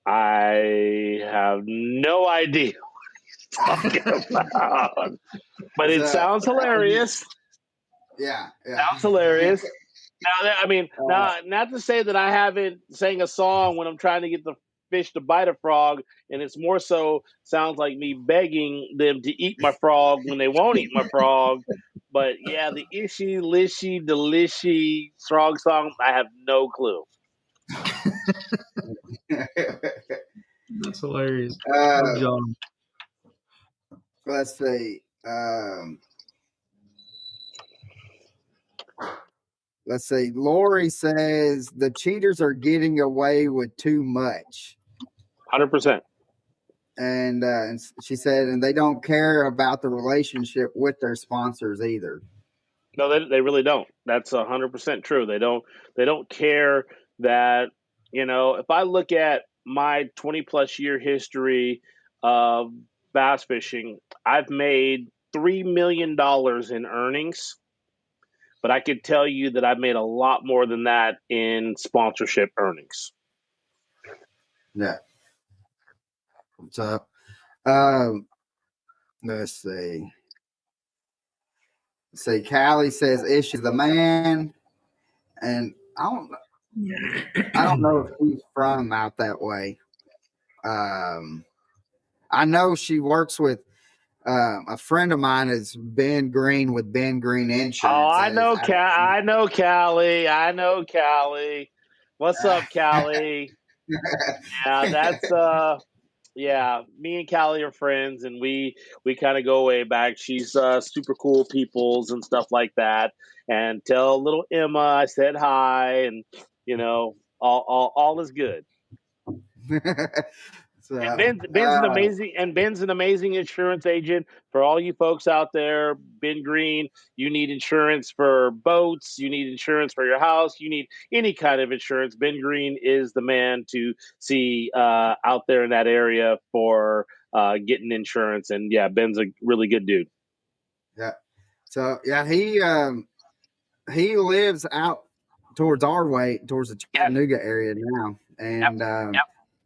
I have no idea what he's talking about, but it sounds hilarious. Yeah. Sounds hilarious. Now, I mean, not to say that I haven't sang a song when I'm trying to get the fish to bite a frog, and it's more so sounds like me begging them to eat my frog when they won't eat my frog. But yeah, the Ishy, Lishy, Delishy frog song, I have no clue. That's hilarious. John. Let's see. Let's see. Lori says the cheaters are getting away with too much. 100%. And she said, and they don't care about the relationship with their sponsors either. No, they really don't. That's 100% true. They don't care that, if I look at my 20+ year history of bass fishing, I've made $3 million in earnings. But I could tell you that I've made a lot more than that in sponsorship earnings. Yeah. What's up? Let's see. Callie says Ish is the man, and I don't know if he's from out that way. I know she works with a friend of mine is Ben Green with Ben Green Insurance. Oh, I know Callie. I know Callie. What's up, Callie? Yeah, that's me and Callie are friends, and we kind of go way back. She's super cool peoples and stuff like that. And tell little Emma I said hi, and all is good. And Ben's an amazing insurance agent for all you folks out there. Ben Green, you need insurance for boats, you need insurance for your house, you need any kind of insurance. Ben Green is the man to see out there in that area for getting insurance. And yeah, Ben's a really good dude. Yeah. So yeah, he lives out towards our way, towards the Chattanooga area now, and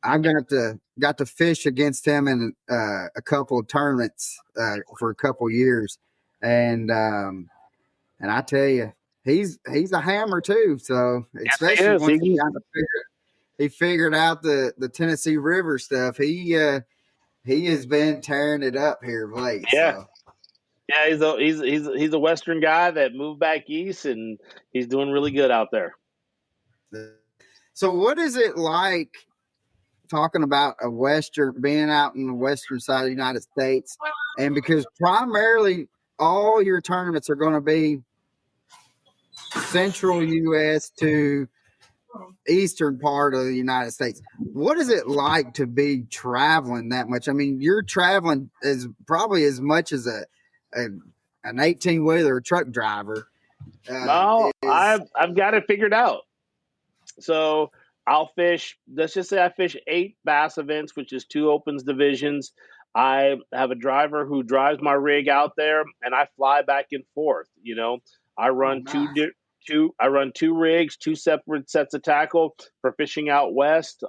I've got to fish against him in a couple of tournaments for a couple of years, and I tell you, he's a hammer too. So especially once he figured out the Tennessee River stuff, he has been tearing it up here of late. Yeah. So. Yeah, he's a Western guy that moved back east, and he's doing really good out there. So what is it like talking about being out in the western side of the United States? And because primarily all your tournaments are going to be central U.S. to eastern part of the United States. What is it like to be traveling that much? I mean, you're traveling as probably as much as an 18-wheeler truck driver. No, I've got it figured out. So I'll fish, let's just say I fish 8 bass events, which is 2 opens divisions. I have a driver who drives my rig out there, and I fly back and forth. I run I run 2 rigs, 2 separate sets of tackle for fishing out west.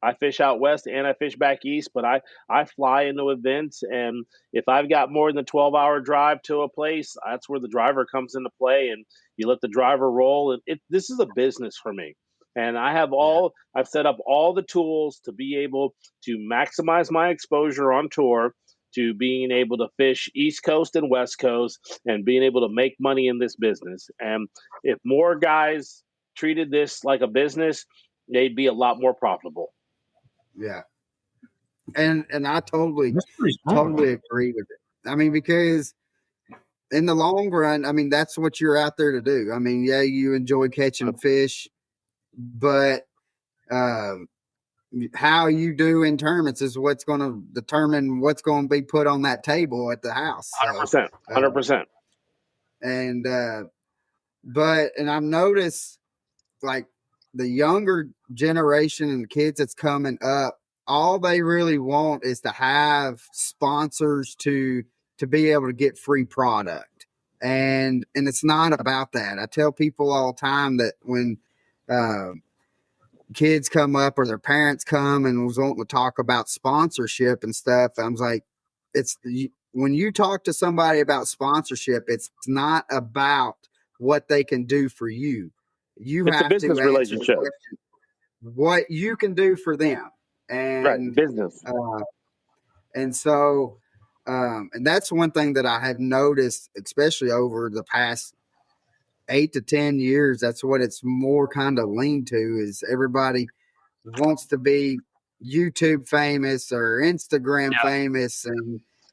I fish out west and I fish back east, but I fly into events, and if I've got more than a 12-hour drive to a place, that's where the driver comes into play, and you let the driver roll. And this is a business for me. And I've set up all the tools to be able to maximize my exposure on tour, to being able to fish East Coast and West Coast, and being able to make money in this business. And if more guys treated this like a business, they'd be a lot more profitable. Yeah. And I totally agree with it. I mean, because in the long run, I mean, that's what you're out there to do. I mean, yeah, you enjoy catching fish, but how you do in tournaments is what's going to determine what's going to be put on that table at the house. 100%. 100%. And I've noticed, like, the younger generation and kids that's coming up, all they really want is to have sponsors to be able to get free product. And it's not about that. I tell people all the time that when kids come up or their parents come and was wanting to talk about sponsorship and stuff, I was like, when you talk to somebody about sponsorship, it's not about what they can do for you. It's have a business to relationship. What you can do for them, and right, business. And so, and that's one thing that I have noticed, especially over the past 8 to 10 years. That's what it's more kind of leaned to, is everybody wants to be YouTube famous or Instagram famous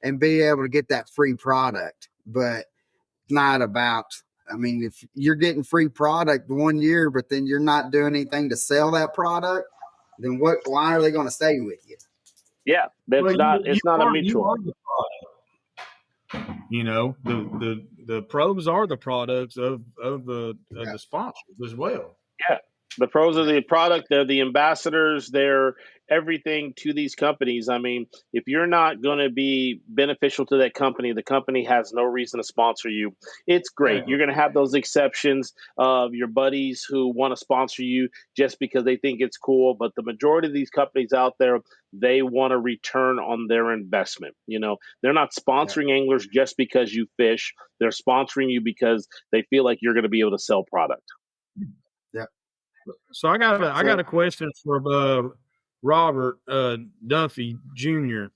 and be able to get that free product. But it's not about, I mean, if you're getting free product 1 year, but then you're not doing anything to sell that product, then why are they going to stay with you? Yeah, it's not a mutual. The pros are the products of the sponsors as well. Yeah. The pros are the product. They're the ambassadors. They're everything to these companies. I mean, if you're not going to be beneficial to that company, the company has no reason to sponsor you. It's great. You're going to have those exceptions of your buddies who want to sponsor you just because they think it's cool. But the majority of these companies out there, they want a return on their investment. They're not sponsoring anglers just because you fish. They're sponsoring you because they feel like you're going to be able to sell product. Yeah. So I got a question for Robert Duffy Jr.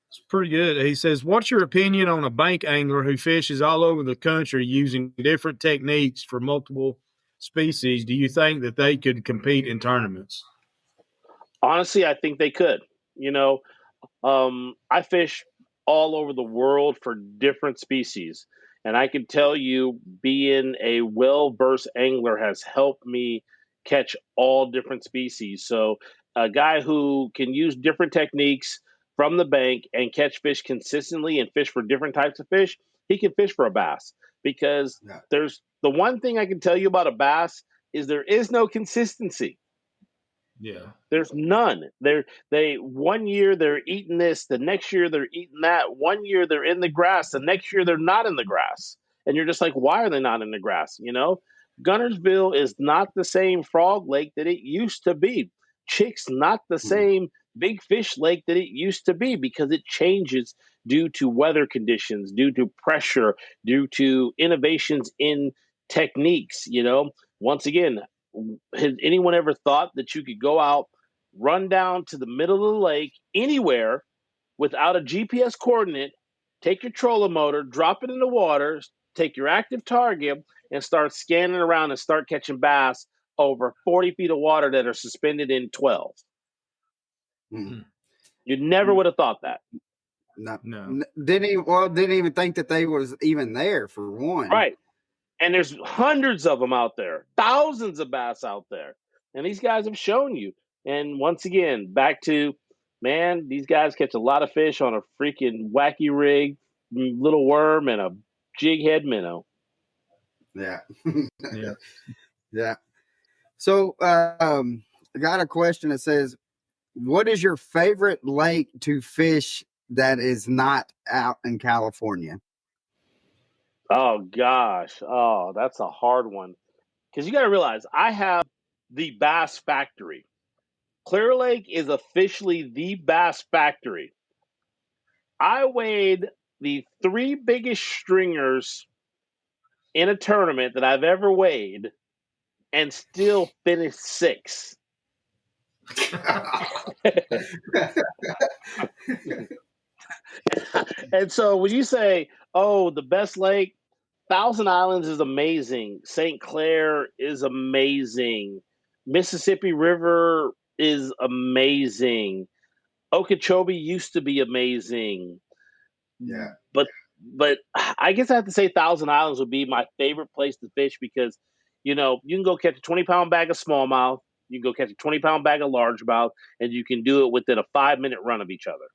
It's pretty good. He says, "What's your opinion on a bank angler who fishes all over the country using different techniques for multiple species? Do you think that they could compete in tournaments?" Honestly, I think they could. I fish all over the world for different species. And I can tell you, being a well-versed angler has helped me catch all different species. So a guy who can use different techniques from the bank and catch fish consistently and fish for different types of fish, he can fish for a bass. Because there's the one thing I can tell you about a bass is there is no consistency. Yeah. There's none. They 1 year they're eating this, the next year they're eating that. 1 year they're in the grass, the next year they're not in the grass. And you're just like, why are they not in the grass? You know, Gunnersville is not the same frog lake that it used to be. Chick's not the same big fish lake that it used to be because it changes due to weather conditions, due to pressure, due to innovations in techniques. You know, once again, has anyone ever thought that you could go out, run down to the middle of the lake anywhere without a GPS coordinate, take your trolling motor, drop it in the water, take your active target, and start scanning around and start catching bass over 40 feet of water that are suspended in 12? Mm. You never would have thought that. No. Didn't even think that they was even there for one. Right. And there's hundreds of them out there, thousands of bass out there. And these guys have shown you. And once again, back to, man, these guys catch a lot of fish on a freaking wacky rig, little worm, and a jig head minnow. Yeah. Yeah. Yeah. So, I got a question that says, what is your favorite lake to fish that is not out in California? Oh, gosh. Oh, that's a hard one. Because you got to realize, I have the Bass Factory. Clear Lake is officially the Bass Factory. I weighed the 3 biggest stringers in a tournament that I've ever weighed and still finished 6th. And so when you say, oh, the best lake, Thousand Islands is amazing. St. Clair is amazing. Mississippi River is amazing. Okeechobee used to be amazing. Yeah. But I guess I have to say Thousand Islands would be my favorite place to fish because, you know, you can go catch a 20-pound bag of smallmouth, you can go catch a 20-pound bag of largemouth, and you can do it within a 5-minute run of each other.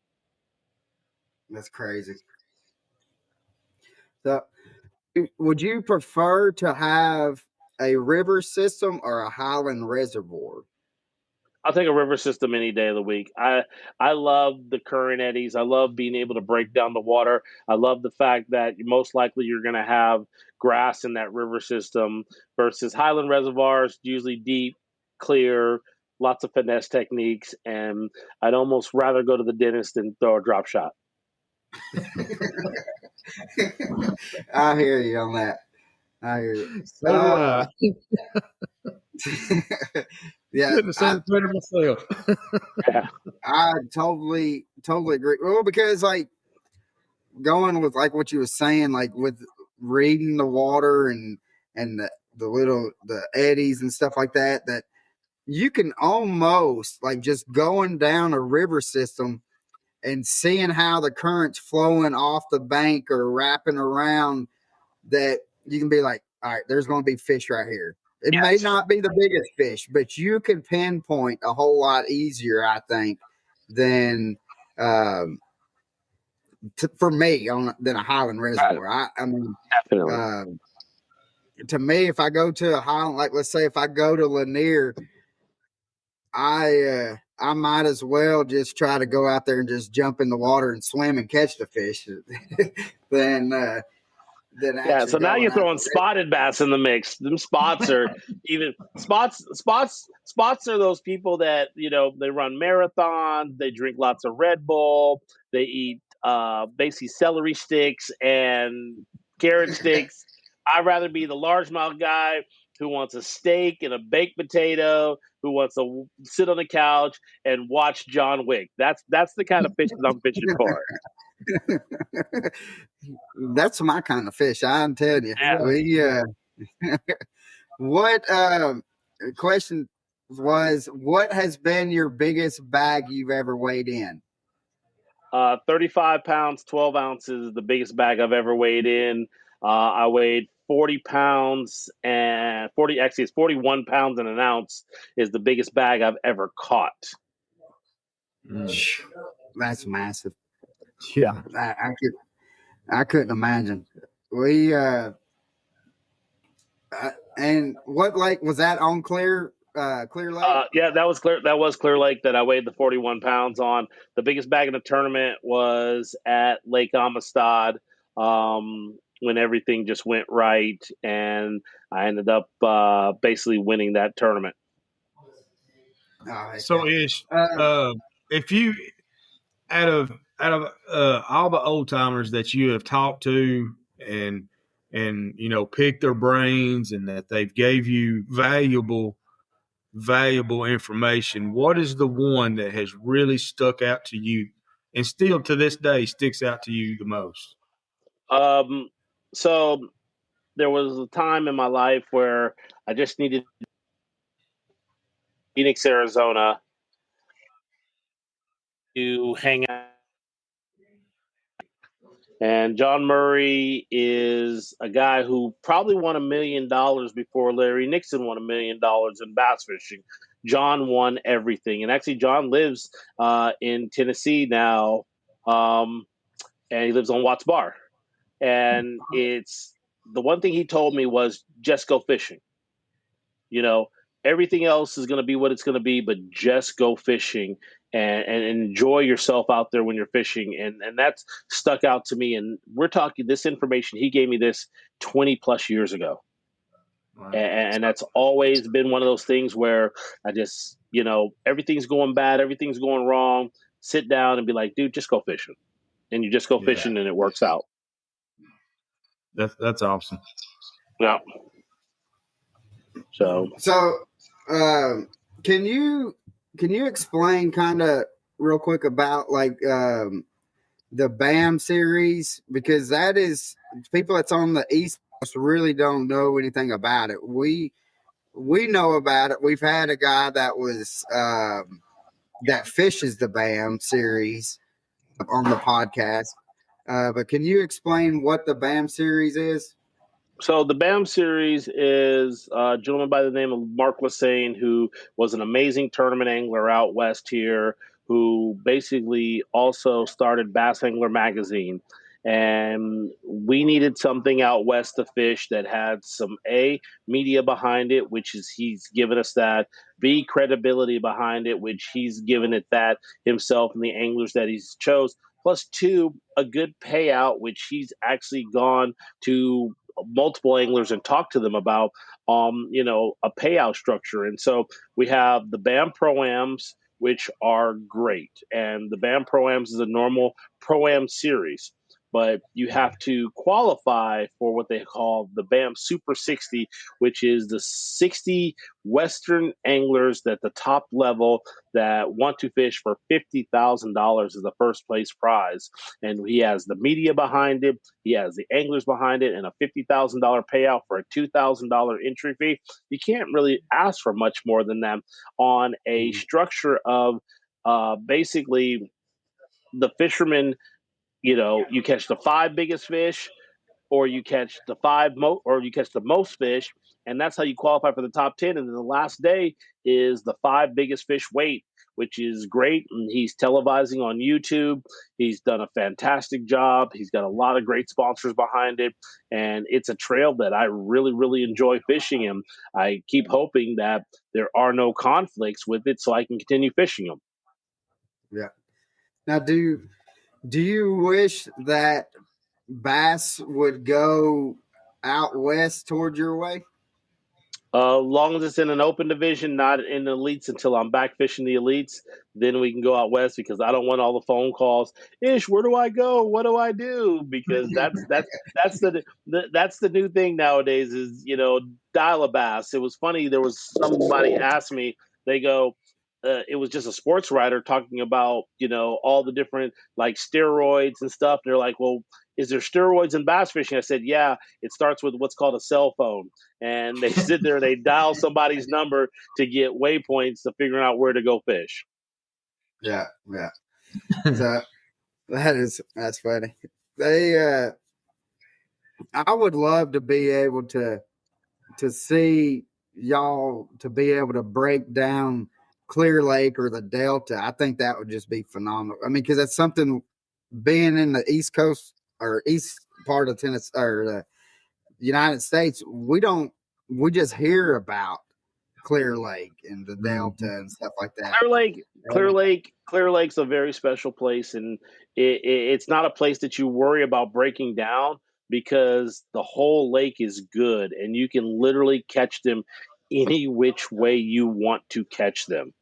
That's crazy. So, would you prefer to have a river system or a highland reservoir? I'll take a river system any day of the week. I love the current eddies. I love being able to break down the water. I love the fact that most likely you're going to have grass in that river system versus highland reservoirs, usually deep, clear, lots of finesse techniques, and I'd almost rather go to the dentist than throw a drop shot. I hear you on that. I hear you. So, Yeah, couldn't have said it better myself. Yeah. I totally agree. Well, because like going with like what you were saying, like with reading the water and the eddies and stuff like that, that you can almost like just going down a river system and seeing how the current's flowing off the bank or wrapping around, that you can be like, all right, there's going to be fish right here. It may not be the biggest fish, but you can pinpoint a whole lot easier, I think, than for me than a highland reservoir. I mean, Definitely. to me, if I go to a highland, like let's say if I go to Lanier, I might as well just try to go out there and just jump in the water and swim and catch the fish than Yeah, so now you're throwing spotted bass in the mix. Them spots are even spots are those people that, you know, they run marathons, they drink lots of Red Bull, they eat basically celery sticks and carrot sticks. I'd rather be the largemouth guy who wants a steak and a baked potato, who wants to sit on the couch and watch John Wick. That's the kind of fish that I'm fishing for. That's my kind of fish, I'm telling you. Yeah. What question was, what has been your biggest bag you've ever weighed in? 35 pounds, 12 ounces is the biggest bag I've ever weighed in. I weighed 40 pounds and 41 pounds and an ounce is the biggest bag I've ever caught. That's massive. Yeah. I couldn't imagine. We and what lake was that on? Clear Clear Lake? Yeah, that was Clear. That was Clear Lake that I weighed the 41 pounds on. The biggest bag in the tournament was at Lake Amistad, when everything just went right, and I ended up basically winning that tournament. Oh, So Ish, if you out of all the old timers that you have talked to and picked their brains and that they've gave you valuable information, what is the one that has really stuck out to you and still to this day sticks out to you the most? So there was a time in my life where I just needed Phoenix, Arizona to hang out. And John Murray is a guy who probably won $1 million before Larry Nixon won $1 million in bass fishing. John won everything. And actually, John lives in Tennessee now, and he lives on Watts Bar. And it's the one thing he told me was just go fishing. Everything else is going to be what it's going to be, but just go fishing and enjoy yourself out there when you're fishing. And that's stuck out to me. And we're talking this information. He gave me this 20 plus years ago. Wow. And that's always been one of those things where I just, everything's going bad, everything's going wrong. Sit down and be like, dude, just go fishing. And you just go fishing and it works out. That's awesome. Yeah. So can you explain kind of real quick about like the BAM series, because that is people that's on the East Coast really don't know anything about it. We know about it. We've had a guy that was that fishes the BAM series on the podcast, but can you explain what the BAM series is? So the BAM series is a gentleman by the name of Mark Lassane, who was an amazing tournament angler out west here, who basically also started Bass Angler Magazine. And we needed something out west to fish that had some media behind it, which is he's given us that, B, credibility behind it, which he's given it that himself and the anglers that he's chose, plus 2, a good payout, which he's actually gone to multiple anglers and talk to them about, a payout structure. And so we have the BAM Pro-Ams, which are great. And the BAM Pro-Ams is a normal Pro-Am series, but you have to qualify for what they call the BAM Super 60, which is the 60 Western anglers at the top level that want to fish for $50,000 as the first place prize. And he has the media behind it. He has the anglers behind it and a $50,000 payout for a $2,000 entry fee. You can't really ask for much more than that on a structure of basically the fishermen. You catch the 5 biggest fish, or you catch the most fish, and that's how you qualify for the top 10. And then the last day is the 5 biggest fish weight, which is great. And he's televising on YouTube. He's done a fantastic job. He's got a lot of great sponsors behind it, and it's a trail that I really, really enjoy fishing. And I keep hoping that there are no conflicts with it, so I can continue fishing them. Yeah. Now, do you wish that bass would go out west toward your way? Long as it's in an open division, not in the elites until I'm back fishing the elites, then we can go out west, because I don't want all the phone calls. Ish, where do I go? What do I do? Because that's the new thing nowadays is, dial-a-bass. It was funny. There was somebody asked me, they go, it was just a sports writer talking about, all the different like steroids and stuff. They're like, well, is there steroids in bass fishing? I said, yeah, it starts with what's called a cell phone. And they sit there, they dial somebody's number to get waypoints to figure out where to go fish. Yeah. So that's funny. I would love to be able to see y'all, to be able to break down Clear Lake or the Delta. I think that would just be phenomenal. I mean, because that's something, being in the East Coast or east part of Tennessee or the United States, we just hear about Clear Lake and the Delta and stuff like that. Clear Lake's a very special place, and it's not a place that you worry about breaking down because the whole lake is good, and you can literally catch them any which way you want to catch them.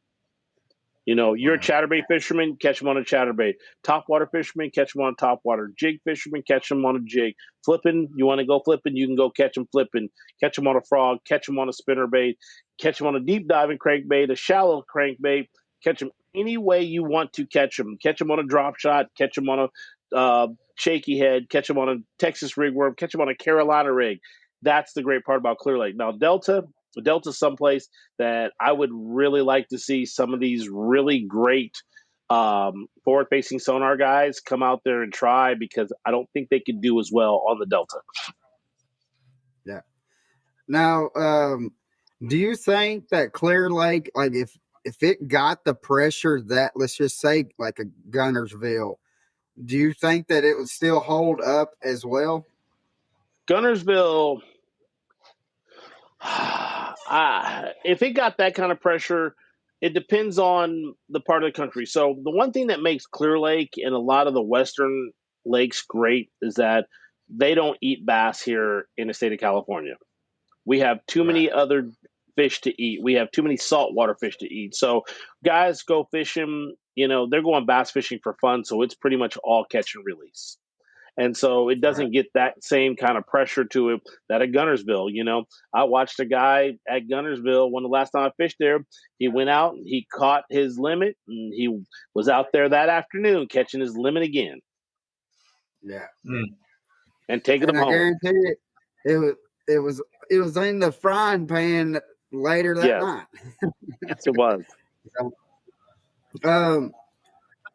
You know, you're a chatterbait fisherman, catch them on a chatterbait. Topwater fisherman, catch them on a topwater. Jig fisherman, catch them on a jig. Flipping, you want to go flipping, you can go catch them flipping. Catch them on a frog, catch them on a spinnerbait, catch them on a deep diving crankbait, a shallow crankbait. Catch them any way you want to catch them. Catch them on a drop shot, catch them on a shaky head, catch them on a Texas rig worm, catch them on a Carolina rig. That's the great part about Clear Lake. Now, Delta's someplace that I would really like to see some of these really great forward-facing sonar guys come out there and try, because I don't think they could do as well on the Delta. Yeah. Now, do you think that Clear Lake, like if it got the pressure that, let's just say, like a Gunnersville, do you think that it would still hold up as well? Gunnersville, if it got that kind of pressure, it depends on the part of the country. So the one thing that makes Clear Lake and a lot of the western lakes great is that they don't eat bass here in the state of California. We have too many other fish to eat. We have too many saltwater fish to eat. So guys go fishing, you know, they're going bass fishing for fun. So it's pretty much all catch and release. And so it doesn't get that same kind of pressure to it that at Gunnersville. You know, I watched a guy at Gunnersville when the last time I fished there. He went out and he caught his limit, and he was out there that afternoon catching his limit again. Yeah. And taking them I home. guarantee it was in the frying pan later that night. Yes, it was.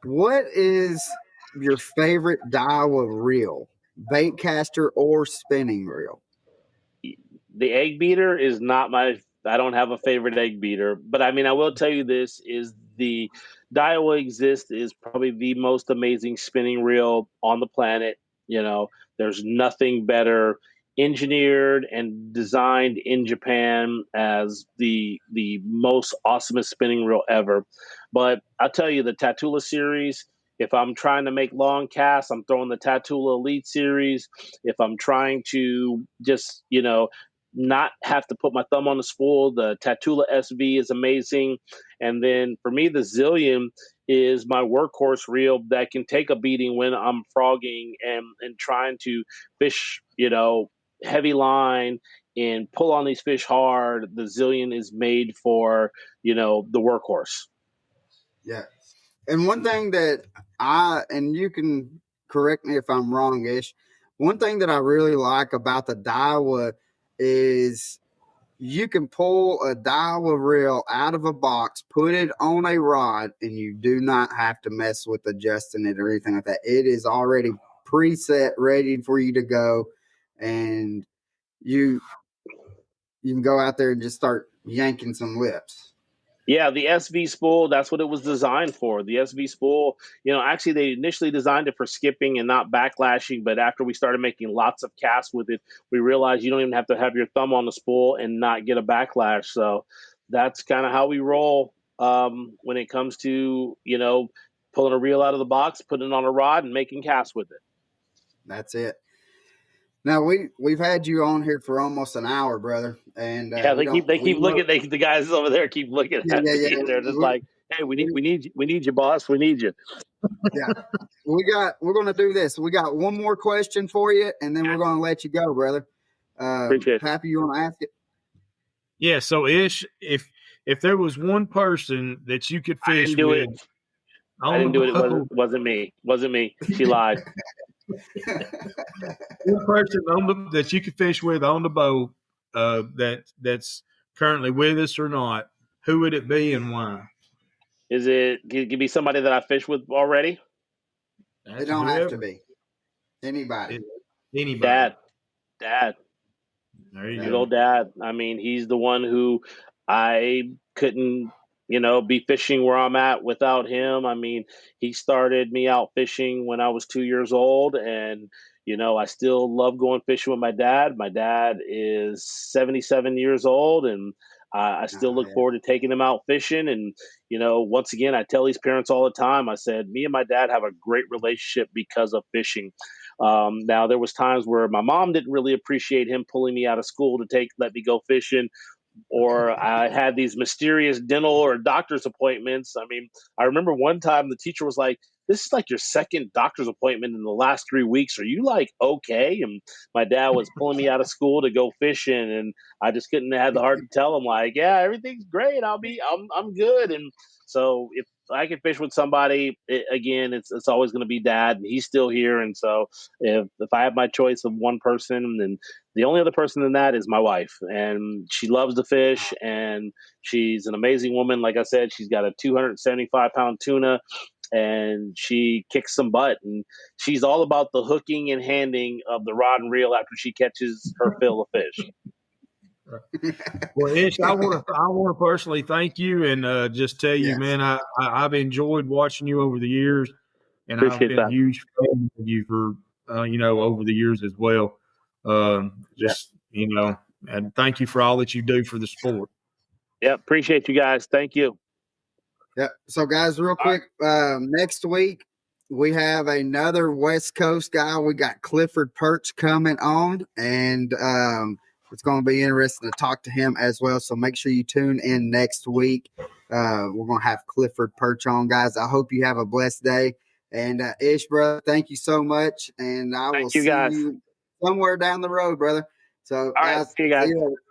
What is your favorite Daiwa reel, bait caster or spinning reel? The egg beater is not I don't have a favorite egg beater, but I mean, I will tell you this is the Daiwa Exist is probably the most amazing spinning reel on the planet. You know, there's nothing better engineered and designed in Japan as the most awesomest spinning reel ever. But I'll tell you, the Tatula series, if I'm trying to make long casts, I'm throwing the Tatula Elite series. If I'm trying to just, you know, not have to put my thumb on the spool, the Tatula SV is amazing. And then for me, the Zillion is my workhorse reel that can take a beating when I'm frogging and trying to fish, you know, heavy line and pull on these fish hard. The Zillion is made for, you know, the workhorse. Yeah. And one thing that and you can correct me if I'm wrong, Ish, one thing that I really like about the Daiwa is you can pull a Daiwa reel out of a box, put it on a rod, and you do not have to mess with adjusting it or anything like that. It is already preset, ready for you to go, and you can go out there and just start yanking some lips. Yeah, the SV spool, that's what it was designed for. The SV spool, you know, actually they initially designed it for skipping and not backlashing, but after we started making lots of casts with it, we realized you don't even have to have your thumb on the spool and not get a backlash. So that's kind of how we roll when it comes to, you know, pulling a reel out of the box, putting it on a rod, and making casts with it. That's it. Now we've had you on here for almost an hour, brother, and yeah, they keep looking. The guys over there keep looking at me. And they're just like, "Hey, we need you, boss. We need you." Yeah, we're gonna do this. We got one more question for you, and then we're gonna let you go, brother. Appreciate Pappy, you want to ask it? Yeah. So, Ish, if there was one person that you could fish with, I didn't do it. It wasn't me. Wasn't me. She lied. One person that you could fish with on the boat that's currently with us or not, who would it be and why? Is it give me somebody that I fished with already? It don't have to be anybody. Anybody. Dad. There you Good go. old Dad. I mean, he's the one who I couldn't, you know, be fishing where I'm at without him. I mean, he started me out fishing when I was 2 years old, and you know, I still love going fishing with my dad. My dad is 77 years old, and I still look Yeah. forward to taking them out fishing. And, once again, I tell these parents all the time, I said, me and my dad have a great relationship because of fishing. Now, there was times where my mom didn't really appreciate him pulling me out of school to let me go fishing, or I had these mysterious dental or doctor's appointments. I mean, I remember one time the teacher was like, "This is like your second doctor's appointment in the last 3 weeks. Are you like okay?" And my dad was pulling me out of school to go fishing, and I just couldn't have the heart to tell him like, "Yeah, everything's great. I'm good." And so if I can fish with somebody, again, it's always going to be dad, and he's still here. And so if I have my choice of one person, then the only other person in that is my wife, and she loves to fish, and she's an amazing woman. Like I said, she's got a 275-pound tuna, and she kicks some butt, and she's all about the hooking and handing of the rod and reel after she catches her fill of fish. Well, Ish, I want to personally thank you and just tell you, Yes. man, I've enjoyed watching you over the years, and I've Appreciate been a that. huge fan of you for over the years as well. And thank you for all that you do for the sport. Yeah, appreciate you guys. Thank you. Yeah. So, guys, real quick, next week we have another West Coast guy. We got Clifford Perch coming on, and it's going to be interesting to talk to him as well. So make sure you tune in next week. We're going to have Clifford Perch on, guys. I hope you have a blessed day. And Ish, brother, thank you so much. And I will Thank you, see guys. you somewhere down the road, brother. So, All right, guys, see you guys. see you later.